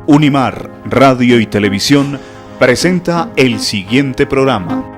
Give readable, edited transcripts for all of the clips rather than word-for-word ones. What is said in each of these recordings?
Unimar Radio y Televisión presenta el siguiente programa.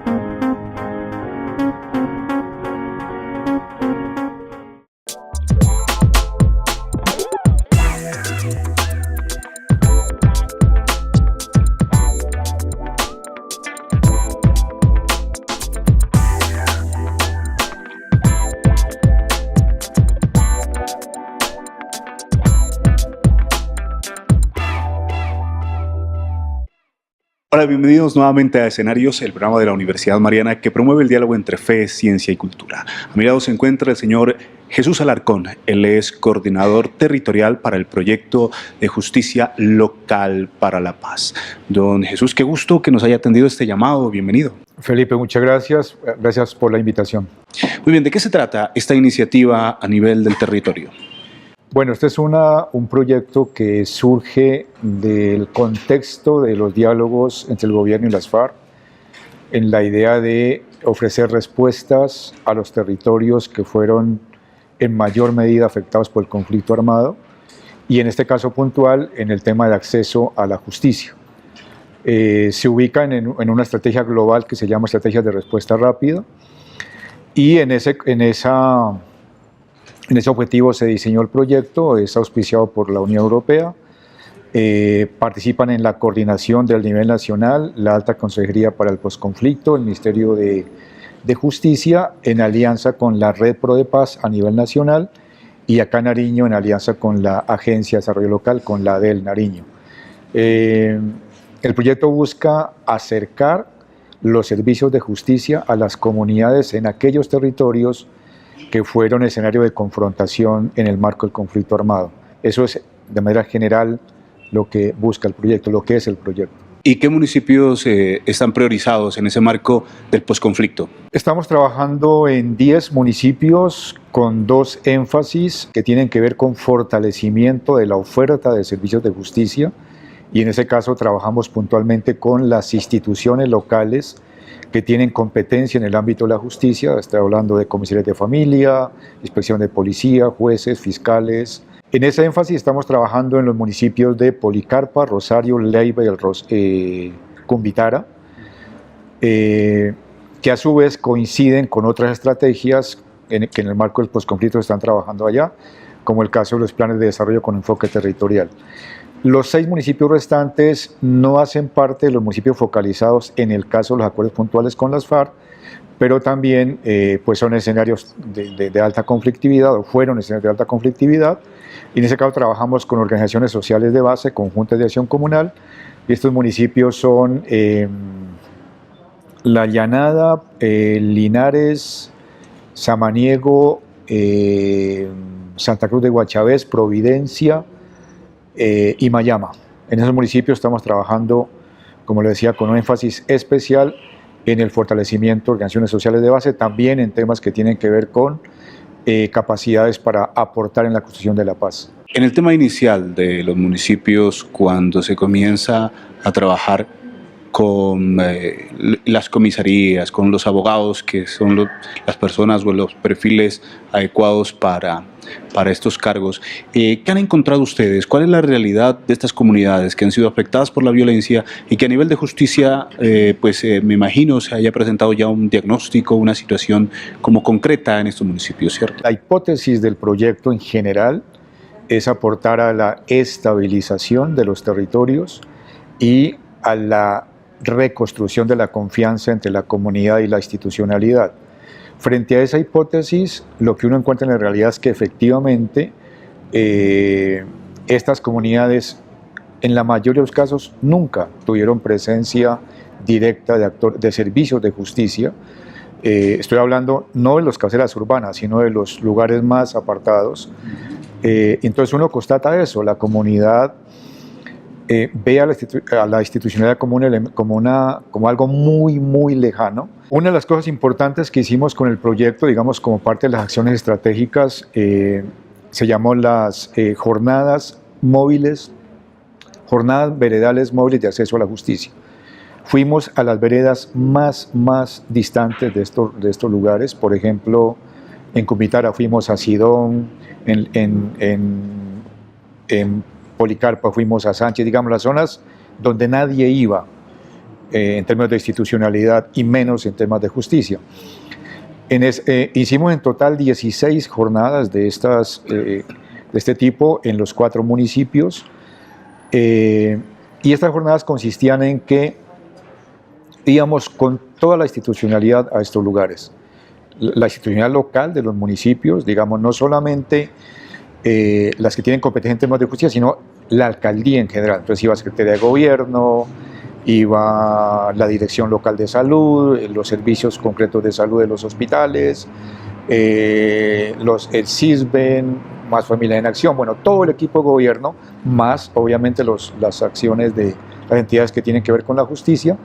Hola, bienvenidos nuevamente a Escenarios, el programa de la Universidad Mariana que promueve el diálogo entre fe, ciencia y cultura. A mi lado se encuentra el señor Jesús Alarcón. Él es coordinador territorial para el proyecto de justicia local para la paz. Don Jesús, qué gusto que nos haya atendido este llamado. Bienvenido. Felipe, muchas gracias. Gracias por la invitación. Muy bien, ¿de qué se trata esta iniciativa a nivel del territorio? Bueno, este es un proyecto que surge del contexto de los diálogos entre el gobierno y las FARC, en la idea de ofrecer respuestas a los territorios que fueron en mayor medida afectados por el conflicto armado, y en este caso puntual, en el tema de acceso a la justicia. Se ubican en una estrategia global que se llama Estrategias de Respuesta Rápida, y en ese objetivo se diseñó el proyecto, es auspiciado por la Unión Europea, participan en la coordinación del nivel nacional, la Alta Consejería para el Postconflicto, el Ministerio de Justicia, en alianza con la Red Pro de Paz a nivel nacional, y acá en Nariño en alianza con la Agencia de Desarrollo Local, con la ADEL Nariño. El proyecto busca acercar los servicios de justicia a las comunidades en aquellos territorios que fueron escenario de confrontación en el marco del conflicto armado. Eso es, de manera general, lo que busca el proyecto, lo que es el proyecto. ¿Y qué municipios están priorizados en ese marco del posconflicto? Estamos trabajando en 10 municipios con 2 énfasis que tienen que ver con fortalecimiento de la oferta de servicios de justicia, y en ese caso trabajamos puntualmente con las instituciones locales que tienen competencia en el ámbito de la justicia. Estoy hablando de comisarías de familia, inspección de policía, jueces, fiscales. En ese énfasis estamos trabajando en los municipios de Policarpa, Rosario, Leiva y Cumbitara, que a su vez coinciden con otras estrategias que en el marco del posconflicto están trabajando allá, como el caso de los planes de desarrollo con enfoque territorial. Los 6 municipios restantes no hacen parte de los municipios focalizados en el caso de los acuerdos puntuales con las FARC, pero también pues son escenarios de alta conflictividad, o fueron escenarios de alta conflictividad, y en ese caso trabajamos con organizaciones sociales de base, conjuntas de acción comunal, y estos municipios son La Llanada, Linares, Samaniego, Santa Cruz de Guachavés, Providencia, y Mayama. En esos municipios estamos trabajando, como le decía, con un énfasis especial en el fortalecimiento de organizaciones sociales de base, también en temas que tienen que ver con capacidades para aportar en la construcción de la paz. En el tema inicial de los municipios, cuando se comienza a trabajar con las comisarías, con los abogados, que son las personas o los perfiles adecuados para estos cargos, ¿qué han encontrado ustedes? ¿Cuál es la realidad de estas comunidades que han sido afectadas por la violencia y que a nivel de justicia, me imagino se haya presentado ya un diagnóstico, una situación como concreta en estos municipios, ¿cierto? La hipótesis del proyecto en general es aportar a la estabilización de los territorios y a la reconstrucción de la confianza entre la comunidad y la institucionalidad. Frente a esa hipótesis, lo que uno encuentra en la realidad es que efectivamente estas comunidades, en la mayoría de los casos, nunca tuvieron presencia directa de servicios de justicia. Estoy hablando no de las cabeceras urbanas, sino de los lugares más apartados. Entonces uno constata eso, la comunidad ve a la institucionalidad como algo muy, muy lejano. Una de las cosas importantes que hicimos con el proyecto, digamos como parte de las acciones estratégicas, se llamó las jornadas veredales móviles de acceso a la justicia. Fuimos a las veredas más distantes de estos lugares. Por ejemplo, en Cumbitara fuimos a Sidón, en Policarpa, fuimos a Sánchez, digamos las zonas donde nadie iba en términos de institucionalidad y menos en temas de justicia. Hicimos en total 16 jornadas de este tipo en los 4 municipios y estas jornadas consistían en que íbamos con toda la institucionalidad a estos lugares. La institucionalidad local de los municipios, digamos, no solamente las que tienen competencia en temas de justicia, sino la alcaldía en general. Entonces iba Secretaría de Gobierno, iba la Dirección Local de Salud, los servicios concretos de salud de los hospitales, el CISBEN, más Familia en Acción, bueno, todo el equipo de gobierno, más obviamente las acciones de las entidades que tienen que ver con la justicia.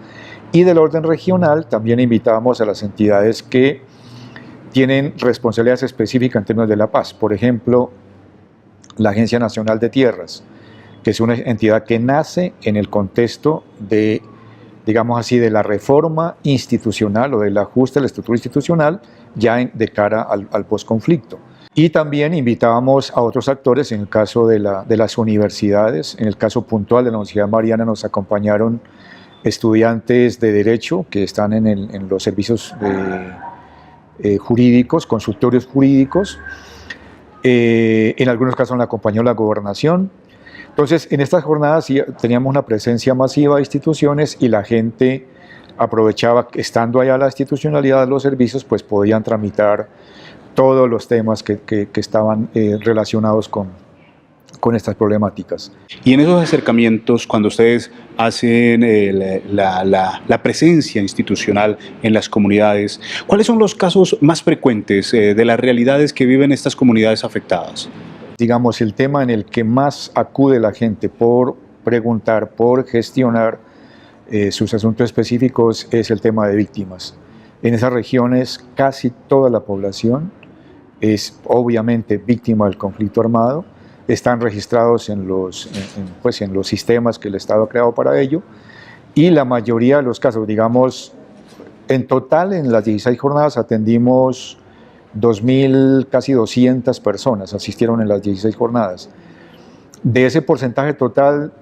Y del orden regional también invitábamos a las entidades que tienen responsabilidades específicas en términos de la paz. Por ejemplo, la Agencia Nacional de Tierras, que es una entidad que nace en el contexto de, digamos así, de la reforma institucional o del ajuste a la estructura institucional ya de cara al posconflicto. Y también invitábamos a otros actores, en el caso de las universidades, en el caso puntual de la Universidad Mariana nos acompañaron estudiantes de Derecho que están en los servicios jurídicos, consultorios jurídicos, en algunos casos nos acompañó la Gobernación. Entonces, en estas jornadas sí, teníamos una presencia masiva de instituciones y la gente aprovechaba, estando allá la institucionalidad de los servicios, pues podían tramitar todos los temas que estaban relacionados con estas problemáticas. Y en esos acercamientos, cuando ustedes hacen la presencia institucional en las comunidades, ¿cuáles son los casos más frecuentes de las realidades que viven estas comunidades afectadas? Digamos, el tema en el que más acude la gente por preguntar, por gestionar sus asuntos específicos es el tema de víctimas. En esas regiones casi toda la población es obviamente víctima del conflicto armado, están registrados en los sistemas que el Estado ha creado para ello y la mayoría de los casos, digamos, en total en las 16 jornadas atendimos 2.000, casi 200 personas asistieron en las 16 jornadas. De ese porcentaje total,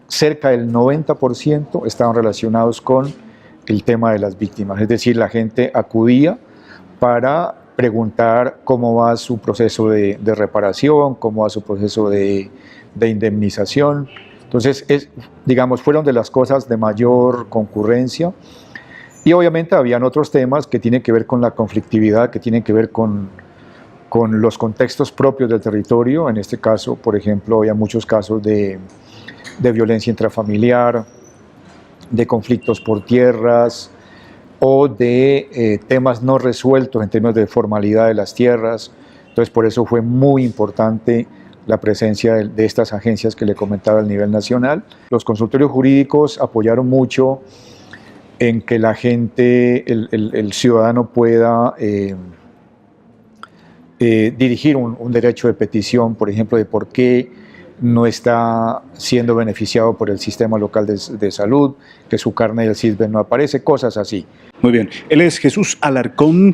cerca del 90% estaban relacionados con el tema de las víctimas, es decir, la gente acudía para preguntar cómo va su proceso de reparación, cómo va su proceso de indemnización. Entonces, digamos, fueron de las cosas de mayor concurrencia. Y obviamente habían otros temas que tienen que ver con la conflictividad, que tienen que ver con los contextos propios del territorio. En este caso, por ejemplo, había muchos casos de violencia intrafamiliar, de conflictos por tierras o de temas no resueltos en términos de formalidad de las tierras. Entonces, por eso fue muy importante la presencia de estas agencias que le comentaba a nivel nacional. Los consultorios jurídicos apoyaron mucho en que la gente, el ciudadano pueda dirigir un derecho de petición, por ejemplo, de por qué no está siendo beneficiado por el sistema local de salud, que su carnet del CISBEN no aparece, cosas así. Muy bien, él es Jesús Alarcón,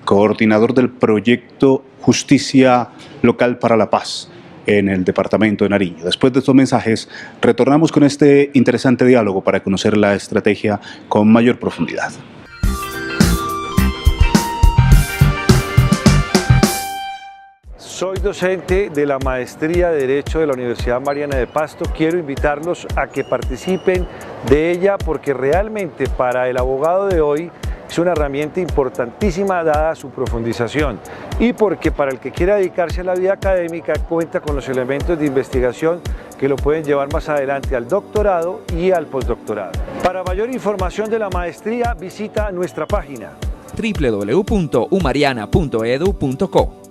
coordinador del proyecto Justicia Local para la Paz en el departamento de Nariño. Después de estos mensajes, retornamos con este interesante diálogo para conocer la estrategia con mayor profundidad. Soy docente de la Maestría de Derecho de la Universidad Mariana de Pasto. Quiero invitarlos a que participen de ella porque realmente para el abogado de hoy es una herramienta importantísima dada su profundización y porque para el que quiera dedicarse a la vida académica cuenta con los elementos de investigación que lo pueden llevar más adelante al doctorado y al postdoctorado. Para mayor información de la maestría visita nuestra página www.umariana.edu.co.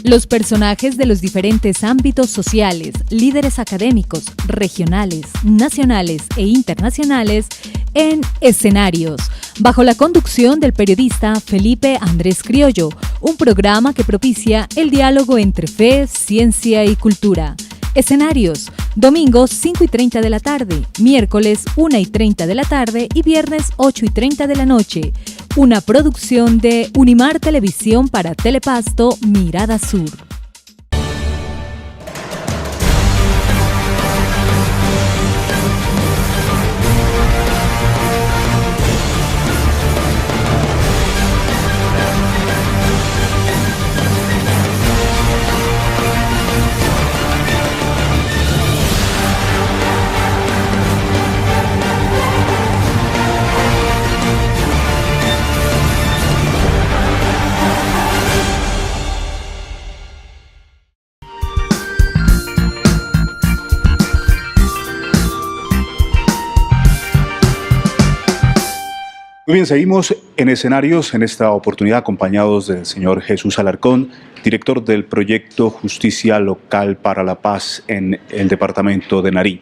Los personajes de los diferentes ámbitos sociales, líderes académicos, regionales, nacionales e internacionales en Escenarios, bajo la conducción del periodista Felipe Andrés Criollo, un programa que propicia el diálogo entre fe, ciencia y cultura. Escenarios, domingos 5:30 de la tarde, miércoles 1:30 de la tarde y viernes 8:30 de la noche. Una producción de Unimar Televisión para Telepasto Mirada Sur. Muy bien, seguimos en escenarios, en esta oportunidad acompañados del señor Jesús Alarcón, director del proyecto Justicia Local para la Paz en el departamento de Nariño.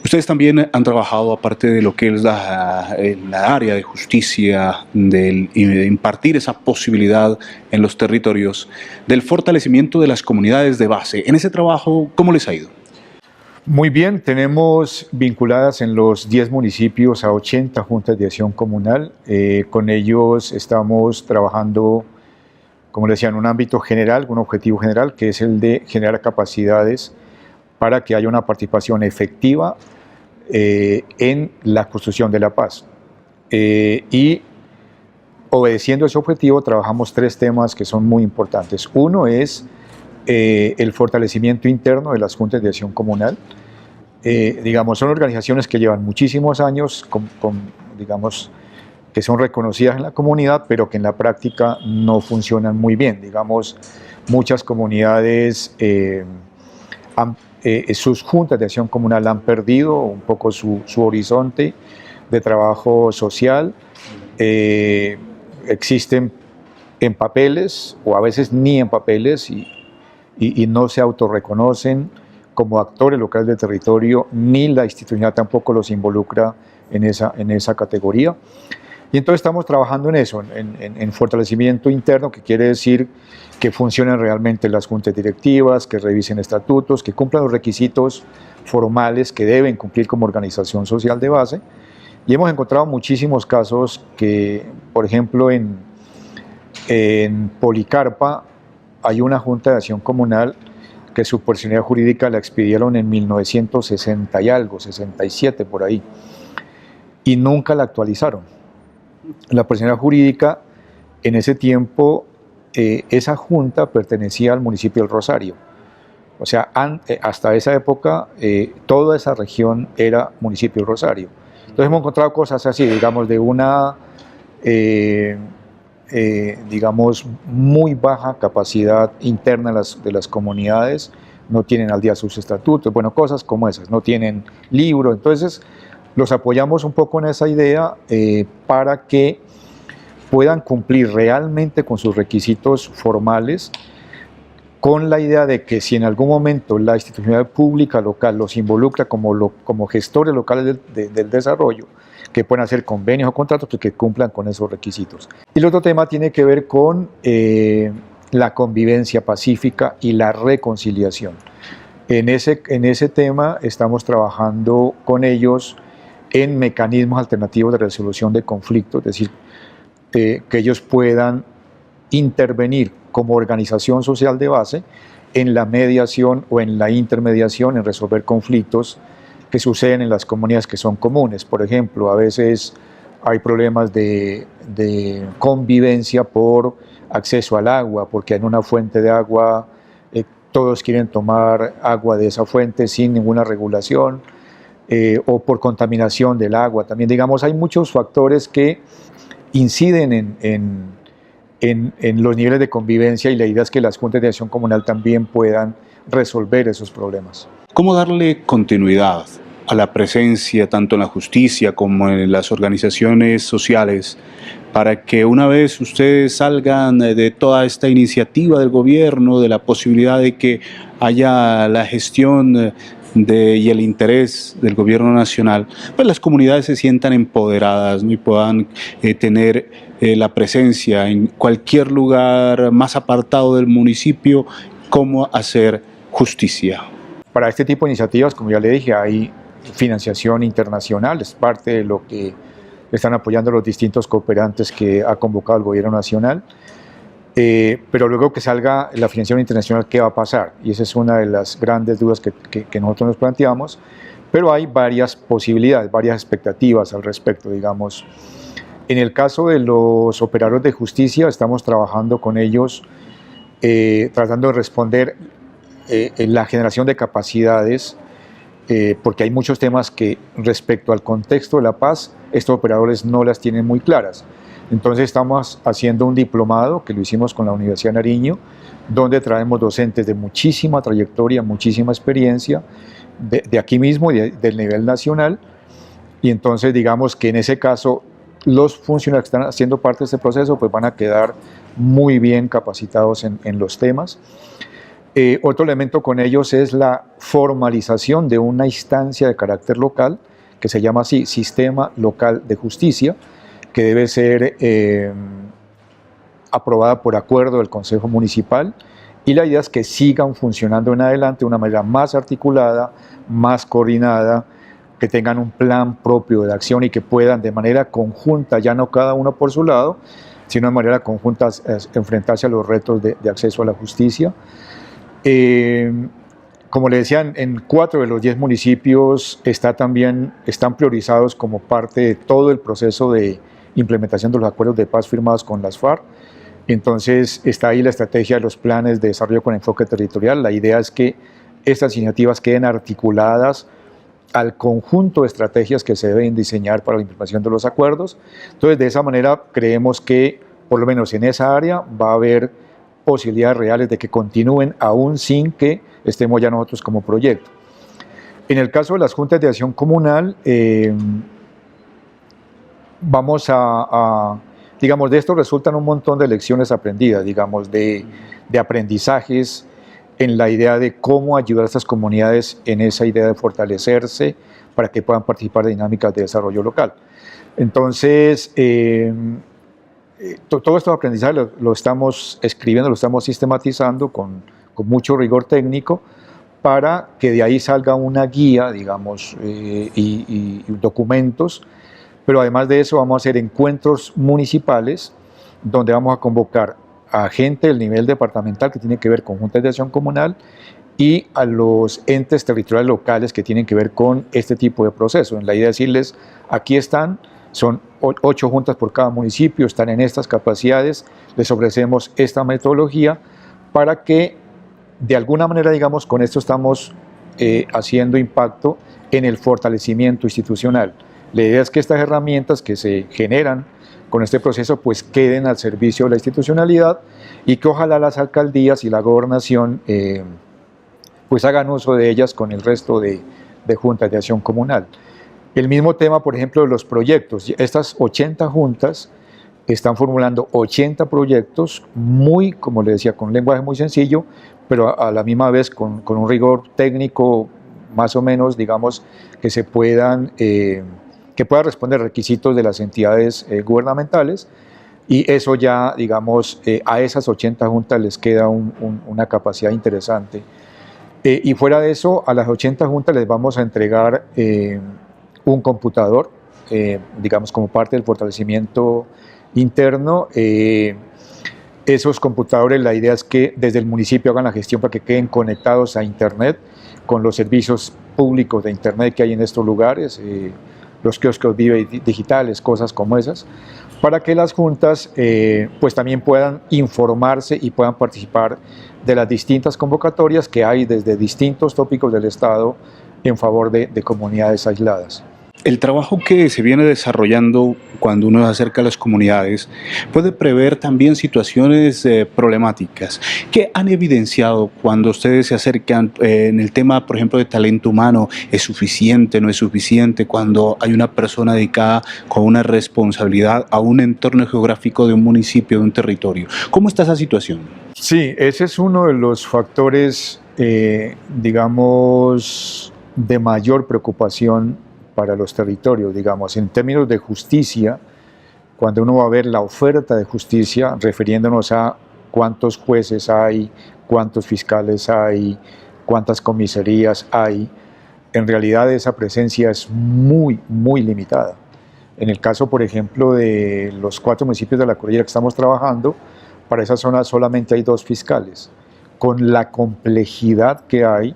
Ustedes también han trabajado, aparte de lo que es la área de justicia, de impartir esa posibilidad en los territorios, del fortalecimiento de las comunidades de base. En ese trabajo, ¿cómo les ha ido? Muy bien, tenemos vinculadas en los 10 municipios a 80 juntas de acción comunal. Con ellos estamos trabajando, como les decía, en un ámbito general, un objetivo general, que es el de generar capacidades para que haya una participación efectiva en la construcción de la paz. Y obedeciendo ese objetivo trabajamos 3 temas que son muy importantes. Uno es el fortalecimiento interno de las juntas de acción comunal. Digamos, son organizaciones que llevan muchísimos años, digamos, que son reconocidas en la comunidad, pero que en la práctica no funcionan muy bien. Digamos, muchas comunidades sus juntas de acción comunal han perdido un poco su horizonte de trabajo social. Existen en papeles o a veces ni en papeles y no se autorreconocen como actores locales del territorio, ni la institucionalidad tampoco los involucra en esa categoría. Y entonces estamos trabajando en eso, en fortalecimiento interno, que quiere decir que funcionen realmente las juntas directivas, que revisen estatutos, que cumplan los requisitos formales que deben cumplir como organización social de base. Y hemos encontrado muchísimos casos que, por ejemplo, en Policarpa hay una junta de acción comunal que su personalidad jurídica la expidieron en 1960 y algo, 67 por ahí, y nunca la actualizaron. La personalidad jurídica, en ese tiempo, esa junta pertenecía al municipio del Rosario. O sea, hasta esa época, toda esa región era municipio del Rosario. Entonces hemos encontrado cosas así, digamos, de una, digamos, muy baja capacidad interna de las comunidades, no tienen al día sus estatutos, bueno, cosas como esas, no tienen libro. Entonces los apoyamos un poco en esa idea para que puedan cumplir realmente con sus requisitos formales, con la idea de que si en algún momento la institucionalidad pública local los involucra como gestores locales del desarrollo, que puedan hacer convenios o contratos que cumplan con esos requisitos. Y el otro tema tiene que ver con la convivencia pacífica y la reconciliación. En ese tema estamos trabajando con ellos en mecanismos alternativos de resolución de conflictos, es decir, que ellos puedan intervenir como organización social de base en la mediación o en la intermediación, en resolver conflictos que suceden en las comunidades que son comunes. Por ejemplo, a veces hay problemas de convivencia por acceso al agua, porque en una fuente de agua todos quieren tomar agua de esa fuente sin ninguna regulación, o por contaminación del agua. También, digamos, hay muchos factores que inciden en los niveles de convivencia, y la idea es que las juntas de acción comunal también puedan resolver esos problemas. ¿Cómo darle continuidad a la presencia tanto en la justicia como en las organizaciones sociales para que una vez ustedes salgan de toda esta iniciativa del gobierno, de la posibilidad de que haya la gestión y el interés del gobierno nacional, pues las comunidades se sientan empoderadas, ¿no? Y puedan tener la presencia en cualquier lugar más apartado del municipio, cómo hacer justicia? Para este tipo de iniciativas, como ya le dije, hay financiación internacional, es parte de lo que están apoyando los distintos cooperantes que ha convocado el gobierno nacional. Pero luego que salga la financiación internacional, ¿qué va a pasar? Y esa es una de las grandes dudas que nosotros nos planteamos, pero hay varias posibilidades, varias expectativas al respecto, digamos. En el caso de los operadores de justicia, estamos trabajando con ellos, tratando de responder en la generación de capacidades, porque hay muchos temas que respecto al contexto de la paz, estos operadores no las tienen muy claras. Entonces estamos haciendo un diplomado que lo hicimos con la Universidad de Nariño, donde traemos docentes de muchísima trayectoria, muchísima experiencia, de aquí mismo y del nivel nacional. Y entonces digamos que en ese caso los funcionarios que están haciendo parte de este proceso pues van a quedar muy bien capacitados en los temas. Otro elemento con ellos es la formalización de una instancia de carácter local que se llama así Sistema Local de Justicia, que debe ser aprobada por acuerdo del Consejo Municipal, y la idea es que sigan funcionando en adelante de una manera más articulada, más coordinada, que tengan un plan propio de acción y que puedan de manera conjunta, ya no cada uno por su lado, sino de manera conjunta enfrentarse a los retos de acceso a la justicia. Como le decía, en 4 de los 10 municipios están priorizados como parte de todo el proceso de implementación de los acuerdos de paz firmados con las FARC. Entonces está ahí la estrategia de los planes de desarrollo con enfoque territorial. La idea es que estas iniciativas queden articuladas al conjunto de estrategias que se deben diseñar para la implementación de los acuerdos. Entonces, de esa manera creemos que, por lo menos en esa área, va a haber posibilidades reales de que continúen aún sin que estemos ya nosotros como proyecto. En el caso de las juntas de acción comunal, digamos, de esto resultan un montón de lecciones aprendidas, digamos, de aprendizajes en la idea de cómo ayudar a estas comunidades en esa idea de fortalecerse para que puedan participar de dinámicas de desarrollo local. Entonces, todos estos aprendizajes lo estamos escribiendo, lo estamos sistematizando con mucho rigor técnico para que de ahí salga una guía, digamos, y documentos. Pero además de eso vamos a hacer encuentros municipales donde vamos a convocar a gente del nivel departamental que tiene que ver con juntas de acción comunal y a los entes territoriales locales que tienen que ver con este tipo de procesos. La idea es decirles, aquí están, son 8 juntas por cada municipio, están en estas capacidades, les ofrecemos esta metodología para que de alguna manera, digamos, con esto estamos haciendo impacto en el fortalecimiento institucional. La idea es que estas herramientas que se generan con este proceso pues queden al servicio de la institucionalidad y que ojalá las alcaldías y la gobernación pues hagan uso de ellas con el resto de juntas de acción comunal. El mismo tema, por ejemplo, de los proyectos. Estas 80 juntas están formulando 80 proyectos muy, como le decía, con un lenguaje muy sencillo, pero a la misma vez con un rigor técnico más o menos, digamos, que se puedan... que pueda responder requisitos de las entidades gubernamentales, y eso ya, digamos, a esas 80 juntas les queda una capacidad interesante. Y fuera de eso, a las 80 juntas les vamos a entregar un computador, digamos, como parte del fortalecimiento interno. Esos computadores, la idea es que desde el municipio hagan la gestión para que queden conectados a Internet, con los servicios públicos de Internet que hay en estos lugares, los kioscos Vive digitales, cosas como esas, para que las juntas pues también puedan informarse y puedan participar de las distintas convocatorias que hay desde distintos tópicos del Estado en favor de comunidades aisladas. El trabajo que se viene desarrollando cuando uno se acerca a las comunidades puede prever también situaciones problemáticas. ¿Qué han evidenciado cuando ustedes se acercan en el tema, por ejemplo, de talento humano? ¿Es suficiente, no es suficiente? Cuando hay una persona dedicada con una responsabilidad a un entorno geográfico de un municipio, de un territorio. ¿Cómo está esa situación? Sí, ese es uno de los factores, digamos, de mayor preocupación para los territorios, digamos, en términos de justicia. Cuando uno va a ver la oferta de justicia, refiriéndonos a cuántos jueces hay, cuántos fiscales hay, cuántas comisarías hay, en realidad esa presencia es muy, muy limitada. En el caso, por ejemplo, de los 4 municipios de la cordillera que estamos trabajando, para esa zona solamente hay 2 fiscales, con la complejidad que hay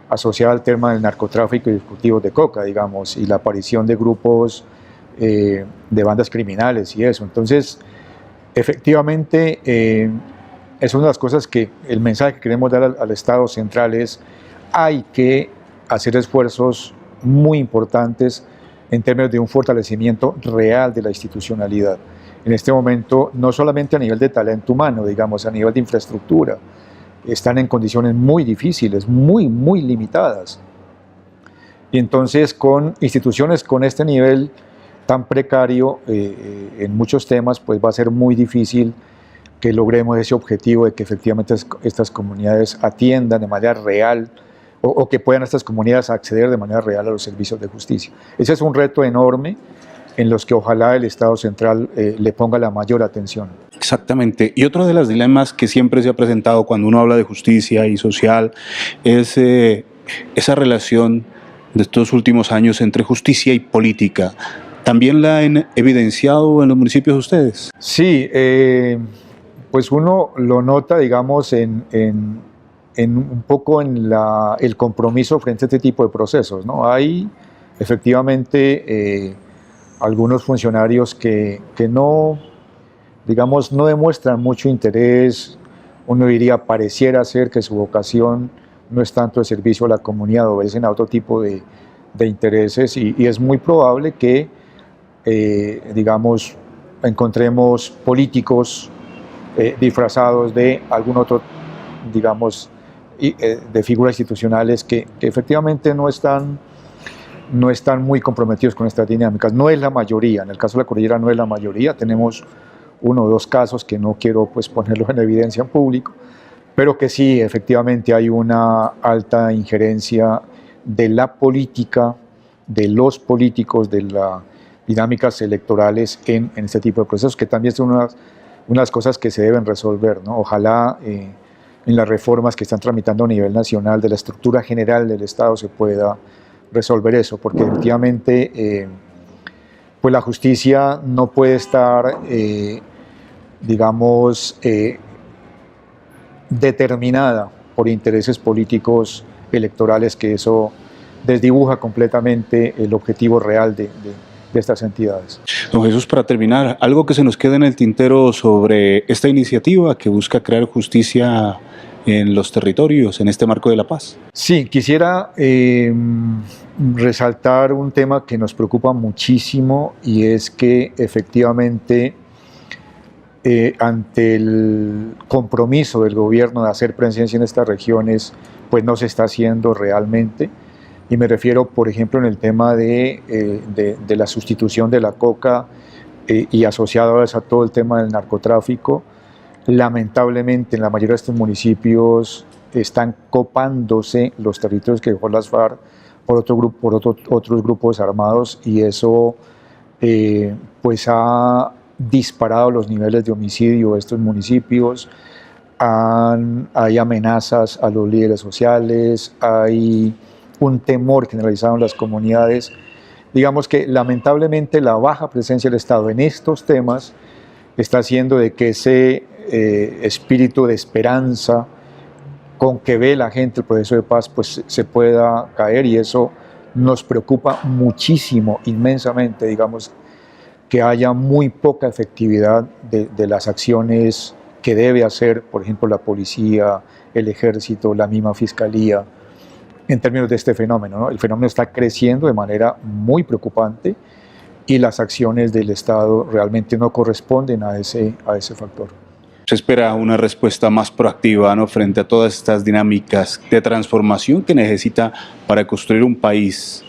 asociada al tema del narcotráfico y cultivos de coca, digamos, y la aparición de grupos de bandas criminales y eso. Entonces, efectivamente, es una de las cosas que el mensaje que queremos dar al Estado central es: hay que hacer esfuerzos muy importantes en términos de un fortalecimiento real de la institucionalidad. En este momento, no solamente a nivel de talento humano, digamos, a nivel de infraestructura, están en condiciones muy difíciles, muy, muy limitadas. Y entonces con instituciones con este nivel tan precario en muchos temas, pues va a ser muy difícil que logremos ese objetivo de que efectivamente estas comunidades atiendan de manera real o que puedan estas comunidades acceder de manera real a los servicios de justicia. Ese es un reto enorme en los que ojalá el Estado central le ponga la mayor atención. Exactamente. Y otro de los dilemas que siempre se ha presentado cuando uno habla de justicia y social es esa relación de estos últimos años entre justicia y política. ¿También la han evidenciado en los municipios de ustedes? Sí, pues uno lo nota, digamos, en un poco en el compromiso frente a este tipo de procesos, ¿no? Hay efectivamente algunos funcionarios que no, digamos, no demuestran mucho interés. Uno diría, pareciera ser que su vocación no es tanto el servicio a la comunidad, obedecen a otro tipo de intereses y es muy probable que, digamos, encontremos políticos disfrazados de algún otro, digamos, de figuras institucionales que efectivamente no están muy comprometidos con estas dinámicas. No es la mayoría, en el caso de la Cordillera no es la mayoría, tenemos 1 o 2 casos que no quiero pues ponerlos en evidencia en público, pero que sí, efectivamente hay una alta injerencia de la política, de los políticos, de las dinámicas electorales en este tipo de procesos, que también son unas cosas que se deben resolver, ¿no? Ojalá en las reformas que están tramitando a nivel nacional de la estructura general del Estado se pueda resolver eso, porque efectivamente pues la justicia no puede estar, digamos, determinada por intereses políticos electorales, que eso desdibuja completamente el objetivo real de estas entidades. Don Jesús, para terminar, algo que se nos queda en el tintero sobre esta iniciativa que busca crear justicia en los territorios, en este marco de la paz. Sí, quisiera resaltar un tema que nos preocupa muchísimo, y es que efectivamente ante el compromiso del gobierno de hacer presencia en estas regiones, pues no se está haciendo realmente. Y me refiero, por ejemplo, en el tema de la sustitución de la coca y asociado a eso todo el tema del narcotráfico. Lamentablemente, en la mayoría de estos municipios están copándose los territorios que dejó las FARC por otros grupos armados, y eso pues ha disparado los niveles de homicidio de estos municipios. Hay amenazas a los líderes sociales, hay un temor generalizado en las comunidades. Digamos que lamentablemente la baja presencia del Estado en estos temas está haciendo de que ese espíritu de esperanza con que ve la gente el proceso de paz pues se pueda caer, y eso nos preocupa muchísimo, inmensamente. Digamos que haya muy poca efectividad de las acciones que debe hacer, por ejemplo, la policía, el ejército, la misma fiscalía, en términos de este fenómeno, ¿no? El fenómeno está creciendo de manera muy preocupante y las acciones del Estado realmente no corresponden a ese factor. Se espera una respuesta más proactiva, ¿no?, frente a todas estas dinámicas de transformación que necesita para construir un país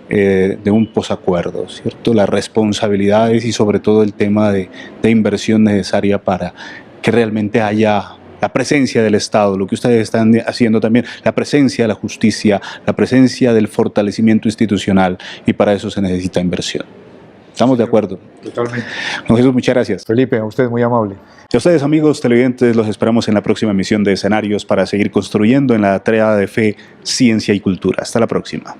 de un posacuerdo, ¿cierto? Las responsabilidades y sobre todo el tema de inversión necesaria para que realmente haya la presencia del Estado, lo que ustedes están haciendo también, la presencia de la justicia, la presencia del fortalecimiento institucional, y para eso se necesita inversión. ¿Estamos de acuerdo? Totalmente. Don Jesús, muchas gracias. Felipe, a usted muy amable. Y a ustedes, amigos televidentes, los esperamos en la próxima emisión de Escenarios para seguir construyendo en la tríada de fe, ciencia y cultura. Hasta la próxima.